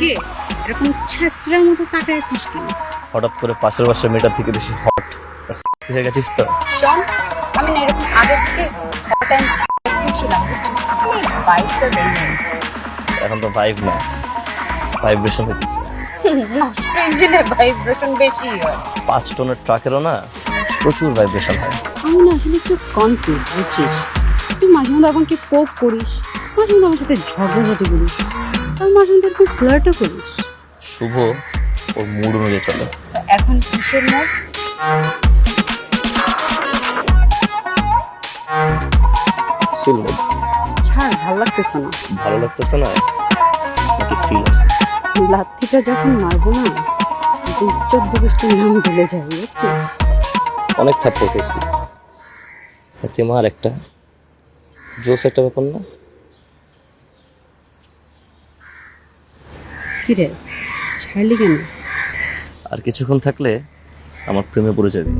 কি রে, এরকম ছেঁচড়ার মতো তাকায় আছিস কেন? হঠাৎ করে পাশের বাসার মেয়েটার থেকে বেশি হট হয়ে গেছিস তো। শোন, আমি না এরকম আগে থেকে হট অ্যান্ড সেক্সি ছিলাম, বুঝছিস? এখন এই ভাইবটা বের হয়ে এখন তো ভাইব না, ভাইব্রেশন হইতেছে। নষ্ট ইঞ্জিনে ভাইব্রেশন বেশি হয়। 5 টনের ট্রাকেরও না প্রচুর ভাইব্রেশন হয়। আমি না আসলে একটু কনফিউজ, বুঝছিস? তুই মাঝে মধ্যে আমাকে কোপ করিস, মাঝে মধ্যে আমার সাথে ঝগড়াঝাটি করিস, আর মাঝে মধ্যে একটু ফ্লার্টও করিস। শুভ ওর মুড অনুযায়ী চলে। এখন কিসের মুড? চিল মুড। ছাড়, ভালো লাগতেছে না। ভালো লাগতেছে না নাকি ফিল আসতেছে? লাথিটা যখন মারবো না, 14 গোষ্ঠীর নাম ভুলে যাই, বুঝছিস? অনেক থাপ্পড় খেয়েছি, এতে মার একটা জোস একটা ব্যাপার না? কিরে, ছাড়লি কেন? আর কিছুক্ষণ থাকলে আমার প্রেমে পড়ে যাবে।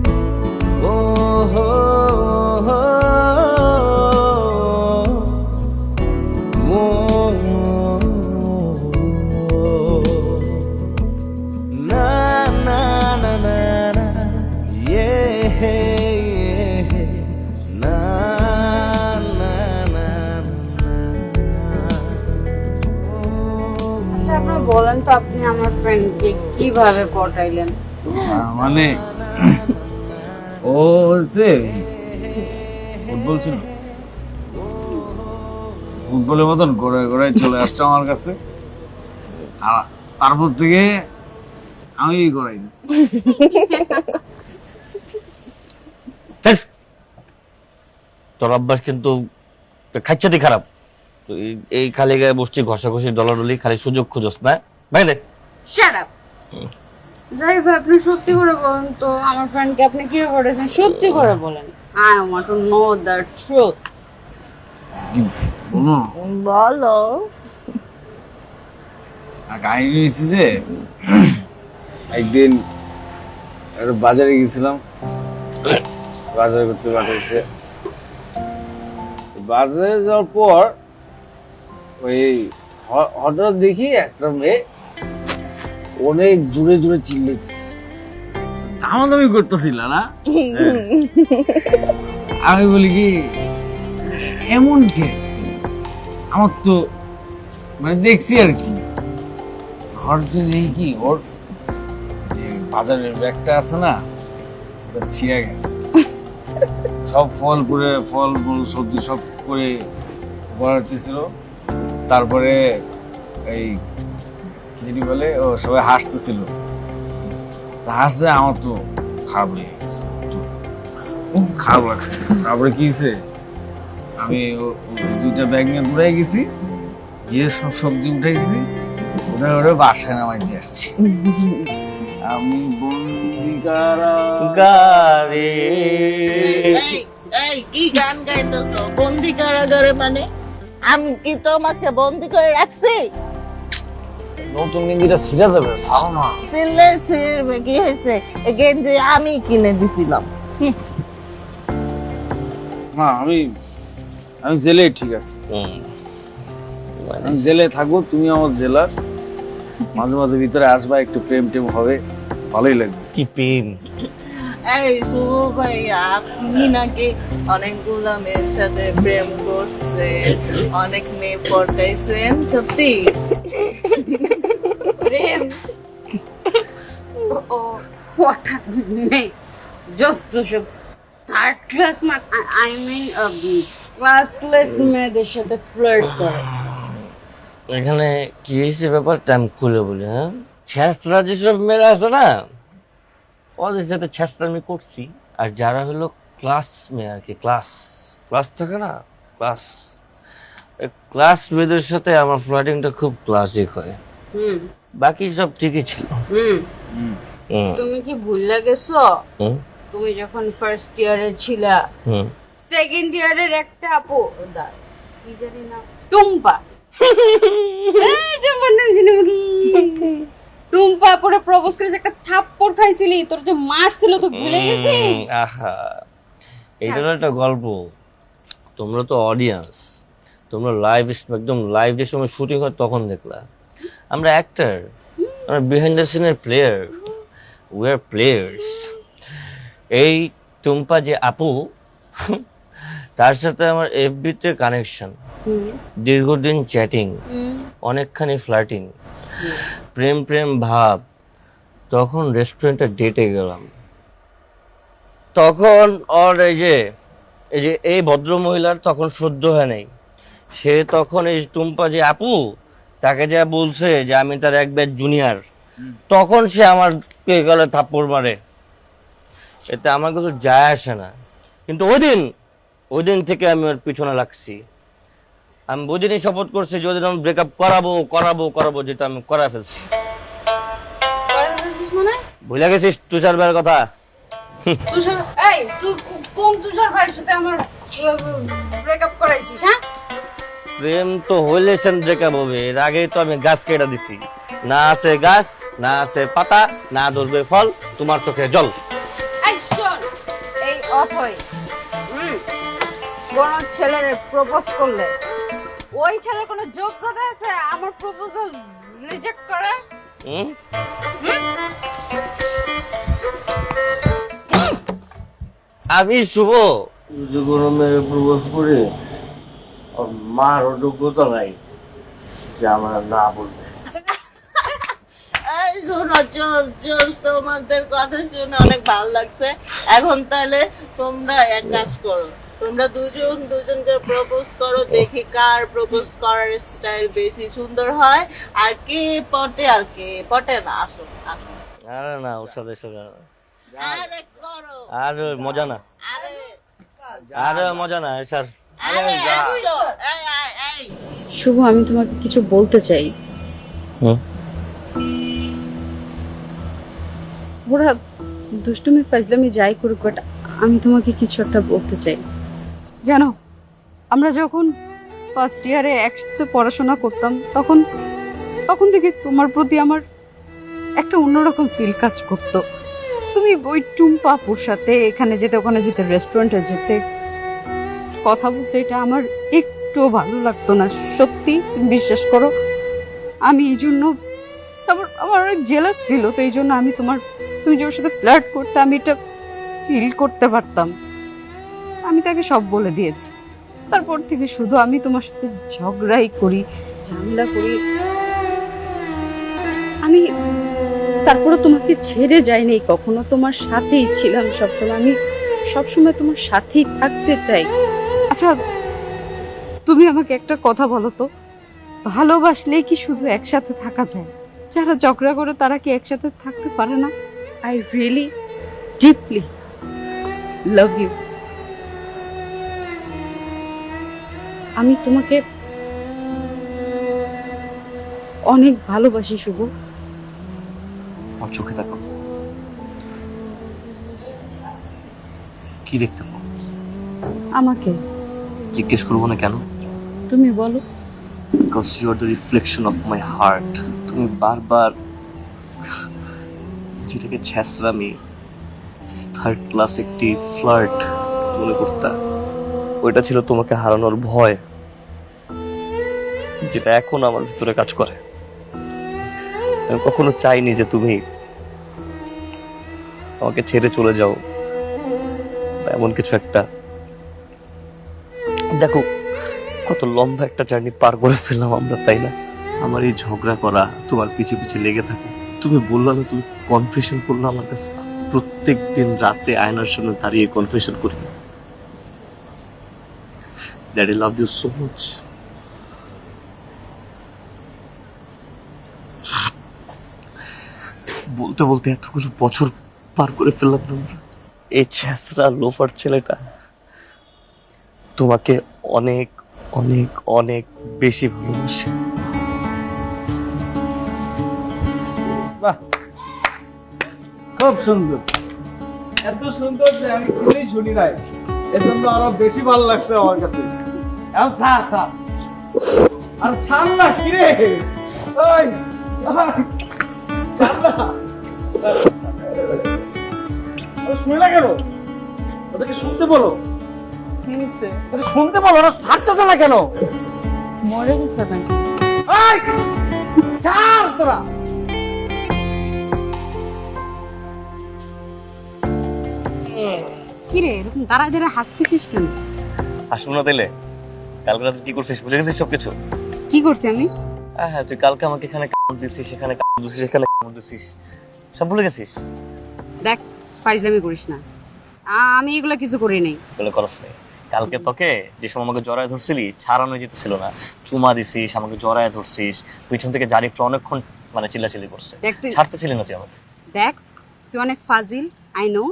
আচ্ছা, আপনার বলেন তো, আপনি আমার ফ্রেন্ডকে কিভাবে পটাইলেন? মানে ও হচ্ছে ফুটবল ছিল, ফুটবলের মতন ঘোরায় ঘোরায় চলে আসছে আমার কাছে, আর তারপর থেকে আমি ঘোরাই দিচ্ছি। তোর অভ্যাস কিন্তু খাইছাতি খারাপ। তো এই খালি গায়ে বসছি, ঘষাঘষি ডলাডলি, খালি সুযোগ খুঁজস না। ভাই দেখ, শাট আপ। যাই ভাই, আপনি সত্যি করে বলেন তো, আমার ফ্রেন্ডকে আপনি কি পটাইছেন? সত্যি করে বলেন। I want to know the truth. কি বলো? বলো। আর কাহিনী হয়েছে যে একদিন একটা বাজারে গেছিলাম, বাজার করতে পাঠাইছে। বাজারে যাওয়ার পর ওই হঠাৎ দেখি একটা মেয়ে অনেক জোরে জোরে চিল্লাইতেছে, দামাদামি করতেছিল না। আমি বলি কি, এমন কে? আমার তো মানে দেখছি আর কি, হঠাৎ দেখি কি ওর যে বাজারের ব্যাগটা আছে না, ওটা ছিঁড়ে গেছে। সব ফল মূল সবজি সব করে গড়াতেছিল। তারপরে এই কি জানি বলে, ও সবাই হাসতেছিল, হাসছে। আমার তো খারাপ লেগে গেছে, খারাপ লাগছে। তারপরে কি হয়েছে, আমি দুইটা ব্যাগ নিয়ে দৌড়াই গেছি, গিয়ে সব সবজি উঠাইছি, ওটা বাসায় নামাই দিয়ে আসছি। আমি বন্দি গারে এই কি গান গাইতেছো? বন্দি কারাগারে মানে? আমি কি তোমাকে বন্দি করে রাখছি? নতুন গেঞ্জিটা ছিঁড়ে যাবে, ছাড়ো না। সিলে সিরবে, কি হয়েছে? এই গেঞ্জি আমি কিনে দিছিলাম। না, আমি জেলে ঠিক আছে, আমি জেলে থাকবো, তুমি আমার জেলার। মাঝে মাঝে ভিতরে আসবা, একটু প্রেম টেম হবে, ভালোই লাগবে। কি প্রেম! এই শুভ ভাইয়া, আপনি নাকি অনেকগুলা মেয়ের সাথে প্রেম করছেন, অনেক মেয়ে পটাইছেন, সত্যি? প্রেম ও পটা নেই, যত সব third class I mean classless মেয়েদের সাথে ফ্লার্ট করে। এখানে কি হয়েছে ব্যাপারটা আমি খুলে বলি। হ্যাঁ, ছেঁচড়া যেসব মেয়েরা আছে না, ওদের সাথে ছেঁচড়া আমি করছি। আর যারা হলো ক্লাস মেয়ে আর কি, ক্লাস থাকে না, ক্লাস মেয়েদের সাথে আমার ফ্লার্টিংটা খুব ক্লাসিক হয়। হুম বাকি সব ঠিকই ছিল। হুম হুম, তুমি কি ভুলে গেছো? হুম, তুমি যখন ফার্স্ট ইয়ারে ছিলা, হুম। সেকেন্ড ইয়ারের একটা আপু, কি জানি না, টুম্পা। এই টুম্পার নাম জানি না কি? টুম্পা পরে প্রপোজ করে যে একটা থাপ্পড় খাইছিলি, তোর যে মারছিল তো ভুলে গেছিস? আহা, এইটারও একটা গল্প। তোমরা তো অডিয়েন্স, তোমরা লাইভ, একদম লাইভ যে সময় শুটিং হয় তখন দেখলা। আমরা অ্যাক্টর, আমরা বিহাইন্ড দ্য সিনের প্লেয়ার, উই আর প্লেয়ার্স। এই টুম্পা যে আপু, তার সাথে আমার এফবিতে কানেকশন, দীর্ঘদিন চ্যাটিং, অনেকখানি ফ্লার্টিং, প্রেম প্রেম ভাব। তখন রেস্টুরেন্টে ডেটে গেলাম, তখন ওর এই ভদ্র মহিলার তখন সহ্য হয় নাই। সে তখন এই টুম্পা যে আপু, তাকে যা বলছে যে আমি তার এক ব্যাচ জুনিয়র, তখন সে আমার গলে থাপ্পড় মারে। এতে আমার কিছু যায় আসে না, কিন্তু ওই দিন থেকে আমি ওর পিছনে লাগছি। আমি বুঝিনি, শপথ করছি যে ওদিন আমি ব্রেকআপ করাবো, যেটা আমি করা ফেলছি। মানে ভুলে গেছিস তুষার ভাইয়ের কথা? তুষার, এই তুই কোন তুষার ভাইয়ের সাথে আমার ব্রেকআপ করাইছিস? হ্যাঁ, প্রেম তো হইলে সেন ব্রেকআপ হবে। এর আগেই তো আমি গাছ কেটে দিছি। না আছে গাছ, না আছে পাতা, না ধরবে ফল, তোমার চোখে জল। এই শোন, এই অথই কোন ছেলের প্রপোজ করলে ওই ছেলের কোনো যোগ্যতা আছে আমার প্রপোজাল রিজেক্ট করার? হুম? আমি শুভ যে কোনো মেয়ে প্রপোজ করে ওর মার যোগ্যতা নাই যে আমার না বলবে। এই শোনো, জোস তোমাদের কথা শুনে অনেক ভালো লাগছে। এখন তাহলে তোমরা এক কাজ করো, তোমরা দুজনকে প্রপোজ করো, দেখি কার প্রপোজ করার স্টাইল বেশি সুন্দর হয়, আর কে পটে আর কে পটে না। আসো আসো, আরে না, ওর সাথে আরে করো, আর মজা না, আরে আর মজা না স্যার। আরে আসো, এই শুভ, আমি তোমাকে কিছু বলতে চাই। ওরা দুষ্টুমি ফাজলামি যাই করুক, বাট আমি তোমাকে কিছু একটা বলতে চাই। জানো, আমরা যখন ফার্স্ট ইয়ারে একসাথে পড়াশোনা করতাম, তখন থেকে তোমার প্রতি আমার একটা অন্যরকম ফিল কাজ করতো। তুমি ওই টুম্পা আপুর সাথে এখানে যেতে, ওখানে যেতে, রেস্টুরেন্টে যেতে, কথা বলতে, এটা আমার একটুও ভালো লাগতো না। সত্যি, তুমি বিশ্বাস করো। আমি এই জন্য আমার অনেক জেলাস ফিল হতো। এই জন্য আমি তুমি যে ওর সাথে ফ্লার্ট করতে, আমি এটা ফিল করতে পারতাম। আমি তাকে সব বলে দিয়েছি। তারপর থেকে শুধু আমি তোমার সাথে ঝগড়াই করি, ঝামেলা করি। আমি তারপরে তোমাকে ছেড়ে যাইনি কখনো, তোমার সাথেই ছিলাম সবসময়। আমি সবসময় তোমার সাথেই থাকতে চাই। আচ্ছা, তুমি আমাকে একটা কথা বলো তো, ভালোবাসলেই কি শুধু একসাথে থাকা যায়? যারা ঝগড়া করে তারা কি একসাথে থাকতে পারে না? I really deeply love you. আমি তোমাকে অনেক ভালোবাসি শুভ। আমার চোখে তাকাও, কি দেখতে পাও? আমাকে জিজ্ঞেস করবো না কেন? তুমি বলো। Because you are the reflection of my heart. তুমি বারবার যেটাকে ছ্যাঁচড়ামি, থার্ড ক্লাস একটি ফ্লার্ট মনে করতা, ওইটা ছিল তোমাকে হারানোর ভয়, যেটা এখন আমার ভিতরে কাজ করে। আমি কখনো চাইনি যে তুমি আমাকে ছেড়ে চলে যাও বা এমন কিছু একটা। দেখো, কত লম্বা একটা জার্নি পার করে ফেললাম আমরা, তাই না? আমার এই ঝগড়া করা, তোমার পিছে পিছে লেগে থাকা, তুমি বললা না তুমি কনফেশন করলো আমার কাছে। প্রত্যেক দিন রাতে আয়নার সামনে দাঁড়িয়ে কনফেশন করি that I love you so much. বলতে বলতে এতগুলো বছর পার করে ফেললাম তোমরা। এই ছ্যাঁচড়া লোফার ছেলেটা তোমাকে অনেক অনেক অনেক বেশি ভালোবাসে। বাহ, খুব সুন্দর, এত সুন্দর যে আমি শুনি নাই, এজন্য আরো বেশি ভালো লাগছে আমার কাছে। এখন ছা আর ছাড় না, কি রে? ওই ছাড় না, শুনে না কেন? ওদেরকে শুনতে বলো, শুনতে বলো, ওরা থাকতেছে না কেন? মরে গেছে না? এই! ছাড় তোরা। কি রে এরকম দাঁড়ায় দাঁড়ায় হাসতেছিস কেন? আসবো না তাইলে? কালকে রাতে কি করছিস ভুলে গেছিস সবকিছু? কি করছি আমি? হ্যাঁ, তুই কালকে আমাকে এখানে কামড় দিছিস, সেখানে কামড় দিছিস, সেখানে কামড় দিছিস, সব ভুলে গেছিস? দেখ ফাইজলামি করিস না, আমি এগুলো কিছু করি নাই। বলে করস নাই। কালকে তোকে যে সময় আমাকে জড়ায় ধরছিলি ছাড়ানো যেতেছিল না, চুমা দিছিস, আমাকে জড়ায় ধরছিস, পিছন থেকে জারিফ অনেকক্ষণ মানে চিল্লাচিল্লি করছে, দেখ তুই ছাড়তেছিলি না তুই আমাকে। দেখ তুই অনেক ফাজিল, আই নো,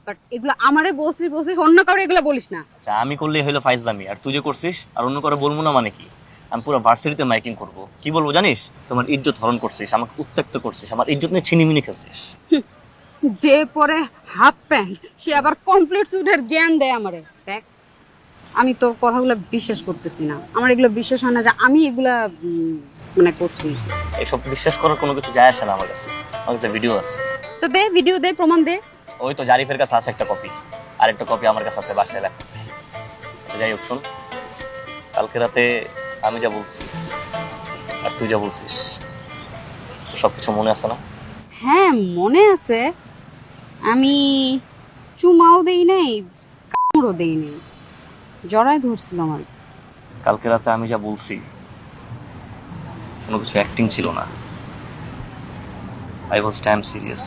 বাট এগুলো আমারে বলছিস অন্য কারো এগুলো বলিস না। আচ্ছা, আমি করলে হইলো ফাইজলামি, আর তুই যে করছিস আর অন্য করে বলবো না মানে কি? আমি পুরো ভার্সিটিতে মাইকিং করবো, কি বলবো জানিস? তোমার ইজ্জত হরণ করছিস, আমাকে উত্ত্যক্ত করছিস, আমার ইজ্জত নিয়ে ছিনিমিনি খেলছিস। যে পরে হাফ প্যান্ট সে আবার কমপ্লিট স্যুটের জ্ঞান দেয় আমারে। দেখ আমি তোর কথাগুলো বিশ্বাস করতেছি না, আমার এগুলো বিশ্বাস হয় না যে আমি এগুলা মানে করছি। এইসব বিশ্বাস করার কোনো কিছু যায় আসে না আমার কাছে। আমার কাছে ভিডিও আছে। তো দে ভিডিও দে, প্রমাণ দে। ওই তো জারিফের কাছে আছে একটা কপি, আর একটা কপি আমার কাছে আছে বাসায় লেখা। যাই হোক শোন, কালকে রাতে আমি যা বলছি আর তুই যা বলছিস তো সবকিছু মনে আছে না? হ্যাঁ মনে আছে, আমি চুমাও দেই নাই, কামড়ও দেই নাই, জড়াই ধরছিল আমার। কালকে রাতে আমি যা বলছি কোনো কিছু অ্যাক্টিং ছিল না। আই ওয়াজ ড্যাম সিরিয়াস,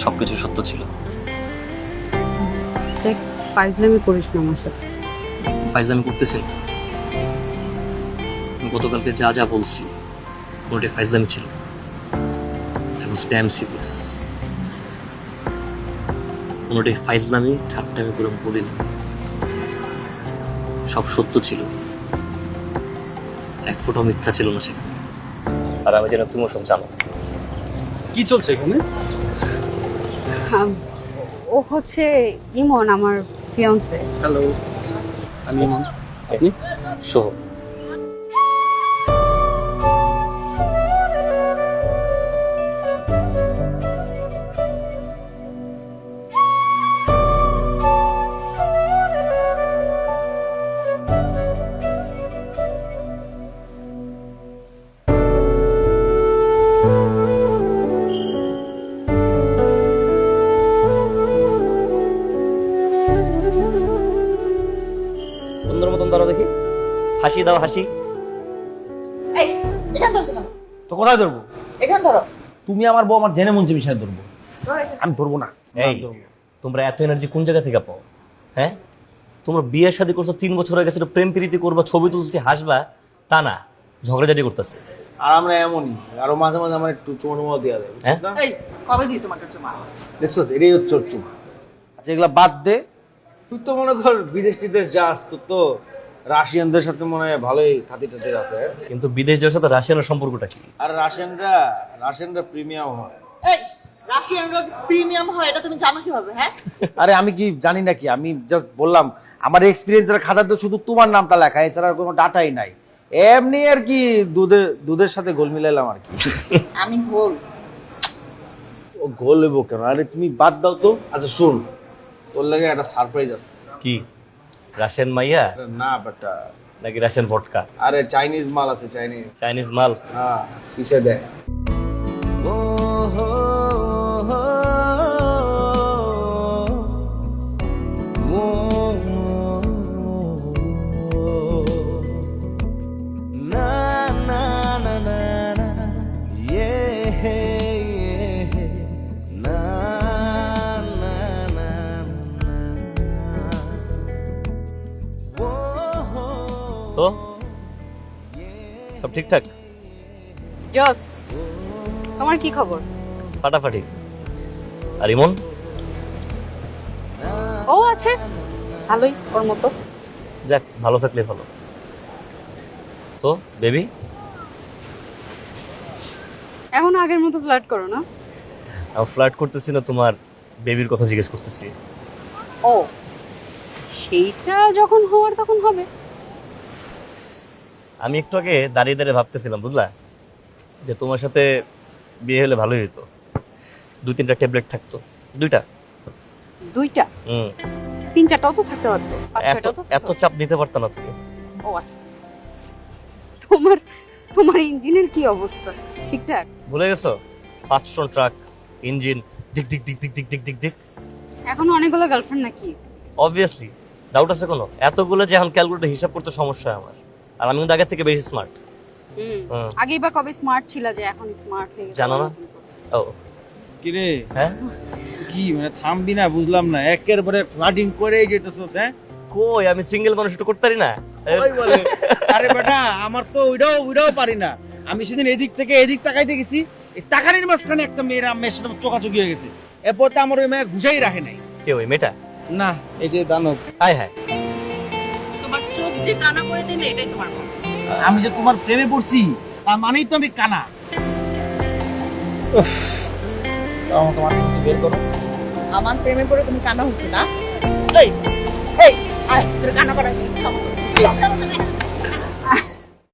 সবকিছু সত্য ছিল। দেখ ফাইজলামি করিস না আমার সাথে। ফাইজলামি করতেছি না। আমি গতকালকে যা যা বলছি কোনোটাই ফাইজলামি ছিল। আই ওয়াজ ড্যাম সিরিয়াস, কোনোটাই ফাইজলামি ঠাট্টামি করে বলিনি, সব সত্য ছিল, এক ফোঁটাও মিথ্যা ছিল না সেখানে। আর আমি যেন তুমিও সব জানো। কি চলছে এখানে? ও হচ্ছে ইমন, আমার ফিয়ান্সে। হ্যালো, আমি ইমন। আপনি? শুভ। সুন্দর মতন দাঁড়াও দেখি, হাসি দাও হাসি। এই এখানে ধরছো কেন? তো কোথায় ধরবো? এখানে ধরো। তুমি আমার বউ, আমার জেনে মন বিষয়ে ধরবো। আমি ধরবো না। এই তোমরা এত এনার্জি কোন জায়গা থেকে পাও? হ্যাঁ, তোমরা বিয়ে শাদী করছো 3 বছর হয়ে গেছে, প্রেম প্রীতি করবা, ছবি তুলতে হাসবা, তা না, ঝগড়াঝাটি করতেছে। আর আমরা এমনই, আরো মাঝে মাঝে আমার একটু চুমো টুমো দেওয়া দেয়। হ্যাঁ? এই কবে দিই তোমার কাছে মা? দেখছো, এটাই হচ্ছে ওর চুমা। আচ্ছা এগুলা বাদ দে, তুই তো মনে কর বিদেশ টিদেশ যাস, তোর তো রাশিয়ানদের সাথে মনে হয় ভালোই খাতির টাতির আছে। কিন্তু বিদেশ যাওয়ার সাথে রাশিয়ানের সম্পর্কটা কি? আর রাশিয়ানরা প্রিমিয়াম হয়। এই রাশিয়ান রোজ প্রিমিয়াম হয় এটা তুমি জানো কিভাবে? হ্যাঁ আরে আমি কি জানি নাকি, আমি জাস্ট বললাম আমার এক্সপিরিয়েন্সের খাতাতে শুধু তোমার নামটা লেখা, এছাড়া আর কোনো ডাটাই নাই। এমনি আর কি দুধের সাথে গোল মিলাইলাম আর কি। আমি ঘোল। ও গোল হইব কেন? আরে তুমি বাদ দাও তো। আচ্ছা শুন, তোর লাগে একটা সারপ্রাইজ আছে। কি, রাশিয়ান মাইয়া আরে না বেটা, নাকি রাশিয়ান ভটকা? আরে চাইনিজ মাল আছে, চাইনিজ। চাইনিজ মাল? হ্যাঁ, কিসে দেয়? তো সব ঠিকঠাক? জস, তোমার কি খবর? ফাটাফাটি। আর ইমন? ও আছে ভালোই, ওর মতো। যাক, ভালো থাকলে ভালো। তো বেবি? এখন আগের মতো ফ্লার্ট করো না। আমি ফ্লার্ট করতেছি না, তোমার বেবির কথা জিজ্ঞেস করতেছি। ও সেইটা যখন হওয়ার তখন হবে। আমি একটু আগে দাঁড়িয়ে দাঁড়িয়ে ভাবতেছিলাম, বুঝলা, যে তোমার সাথে বিয়ে হলে ভালোই হতো। 2-3টা ট্যাবলেট থাকতো। 2টা? 2টা? 3-4টাও তো থাকতে পারতো, 5-6টাও তো এত চাপ দিতে পারতো না তুমি। ও আচ্ছা, তোমার তোমার ইঞ্জিনের কি অবস্থা? ঠিকঠাক? ভুলে গেছো 5 টন ট্রাক, ইঞ্জিন, দিক দিক দিক দিক দিক দিক দিক দিক। এখনো অনেকগুলো গার্লফ্রেন্ড নাকি? অবভিয়াসলি, ডাউট আছে কোনো? এতগুলো যে এখন ক্যালকুলেটর হিসাব করতে সমস্যা হয় আমার। আর আমি কিন্তু আগের থেকে বেশি স্মার্ট। আগেই বা কবে স্মার্ট ছিল যে এখন স্মার্ট হয়ে গেছে? জানো না? ও কিরে হ্যাঁ, কি মানে থামবি না, বুঝলাম না, একের পরে ফ্লাডিং করেই যেতেছস। হ্যাঁ কই আমি সিঙ্গেল মানুষ একটু করতে পারি না? ওই বলে আরে বেটা আমার তো ওইটাও পারি না। আমি সেদিন এদিক থেকে এদিক তাকাইতে গেছি, এই তাকানির মাঝখানে একটা মেয়ের সাথে চোখাচোখি হয়ে গেছে। এরপর তো আমার ওই মেয়ে ঘুষাই রাখে নাই। কে ওই মেয়েটা? না, এই যে দানব। হায় হায়, তোমার চোখ যে কানা করে দিলে এটাই তোমার ভুল। আমি যে তোমার প্রেমে পড়ছি তার মানেই তো আমি কানা। উফ, তোমার বের করো। আমার প্রেমে পড়ে তুমি কানা হচ্ছে না? এই এই আয় তোর কানা করাইছি।